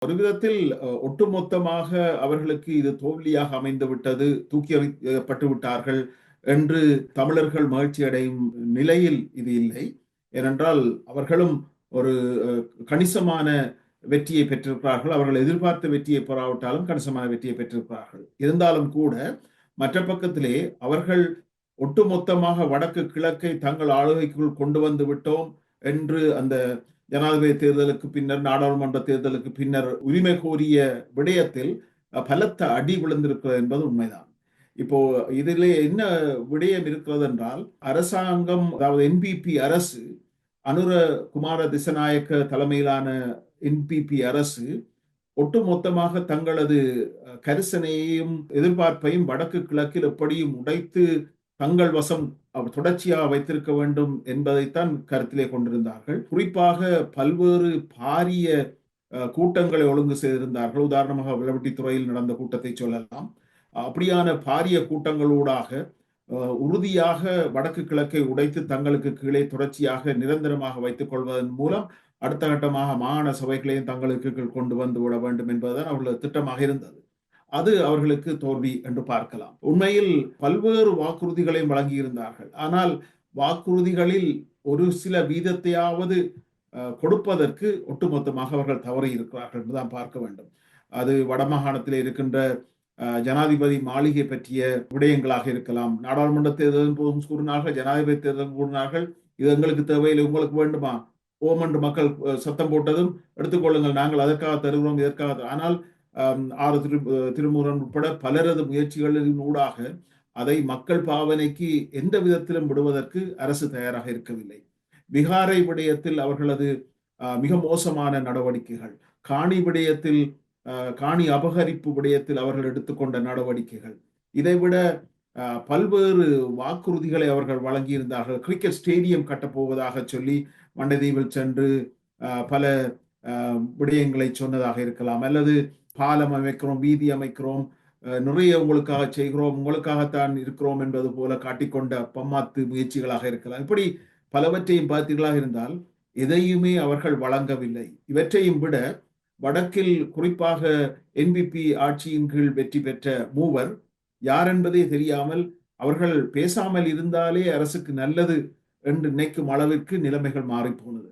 ஒரு விதத்தில் ஒட்டுமொத்தமாக அவர்களுக்கு இது தோல்வியாக அமைந்து விட்டது, தூக்கி எறியப்பட்டு விட்டார்கள் என்று தமிழர்கள் மகிழ்ச்சி அடையும் நிலையில் இது இல்லை. ஏனென்றால் அவர்களும் ஒரு கணிசமான வெற்றியை பெற்றிருக்கிறார்கள். அவர்கள் எதிர்பார்த்த வெற்றியை பெறாவிட்டாலும் கணிசமான வெற்றியை பெற்றிருக்கிறார்கள். இருந்தாலும் கூட மற்ற பக்கத்திலே அவர்கள் ஒட்டுமொத்தமாக வடக்கு கிழக்கை தங்கள் ஆளுகைக்குள் கொண்டு வந்து விட்டோம் என்று அந்த ஜனாதிபதி தேர்தலுக்கு பின்னர், நாடாளுமன்ற தேர்தலுக்கு பின்னர் உரிமை கோரிய விடயத்தில் பலத்த அடி விழுந்திருக்கிறது என்பது உண்மைதான். இப்போ இதிலே என்ன விடயம் இருக்கிறது என்றால், அரசாங்கம், அதாவது என்பிபி அரசு, அனுர குமார திசநாயக்க தலைமையிலான என்பிபி அரசு ஒட்டுமொத்தமாக தங்களது கரிசனையையும் எதிர்பார்ப்பையும் வடக்கு கிழக்கில் எப்படியும் உடைத்து தங்கள் வசம் தொடர்ச்சியாக வைத்திருக்க வேண்டும் என்பதைத்தான் கருத்திலே கொண்டிருந்தார்கள். குறிப்பாக பல்வேறு பாரிய கூட்டங்களை ஒழுங்கு செய்திருந்தார்கள். உதாரணமாக விளவெட்டித்துறையில் நடந்த கூட்டத்தை சொல்லலாம். அப்படியான பாரிய கூட்டங்களூடாக உறுதியாக வடக்கு கிழக்கை உடைத்து தங்களுக்கு கீழே தொடர்ச்சியாக நிரந்தரமாக வைத்துக் கொள்வதன் மூலம் அடுத்த கட்டமாக மாகாண சபைகளையும் தங்களுக்கு கீழ் கொண்டு வந்து விட வேண்டும் என்பதுதான் அவர்களது திட்டமாக இருந்தது. அது அவர்களுக்கு தோல்வி என்று பார்க்கலாம். உண்மையில் பல்வேறு வாக்குறுதிகளையும் வழங்கியிருந்தார்கள். ஆனால் வாக்குறுதிகளில் ஒரு சில வீதத்தையாவது கொடுப்பதற்கு ஒட்டுமொத்தமாக அவர்கள் தவறி இருக்கிறார்கள் என்றுதான் பார்க்க வேண்டும். அது வடமாகாணத்தில் இருக்கின்ற ஜனாதிபதி மாளிகை பற்றிய விடயங்களாக இருக்கலாம். நாடாளுமன்ற தேர்தலின் போதும் கூறினார்கள், ஜனாதிபதி தேர்தலும் கூறினார்கள், இது எங்களுக்கு தேவையில்லை, உங்களுக்கு வேண்டுமா, ஓம் என்று மக்கள் சத்தம் போட்டதும் எடுத்துக்கொள்ளுங்கள், நாங்கள் அதற்காக தருகிறோம், இதற்காக. ஆனால் ஆறு திருமுருகன் உட்பட பலரது முயற்சிகளின் ஊடாக அதை மக்கள் பாவனைக்கு எந்த விதத்திலும் விடுவதற்கு அரசு தயாராக இருக்கவில்லை. விகாரை விடயத்தில் அவர்களது மிக மோசமான நடவடிக்கைகள், காணி விடயத்தில், காணி அபகரிப்பு விடயத்தில் அவர்கள் எடுத்துக்கொண்ட நடவடிக்கைகள், இதைவிட பல்வேறு வாக்குறுதிகளை அவர்கள் வழங்கியிருந்தார்கள். கிரிக்கெட் ஸ்டேடியம் கட்டப்போவதாக சொல்லி மண்டைதீவில் சென்று பல விடயங்களை சொன்னதாக இருக்கலாம், அல்லது பாலம் அமைக்கிறோம், வீதி அமைக்கிறோம், நிறைய உங்களுக்காக செய்கிறோம், உங்களுக்காகத்தான் இருக்கிறோம் என்பது போல காட்டிக்கொண்ட பம்மாத்து முயற்சிகளாக இருக்கலாம். இப்படி பலவற்றையும் பார்த்தீர்களாக இருந்தால் எதையுமே அவர்கள் வழங்கவில்லை. இவற்றையும் விட வடக்கில் குறிப்பாக என்பிபி ஆட்சியின் கீழ் வெற்றி பெற்ற மூவர் யார் என்பதே தெரியாமல் அவர்கள் பேசாமல் இருந்தாலே அரசுக்கு நல்லது என்று நினைக்கும் அளவிற்கு நிலைமைகள் மாறி போனது.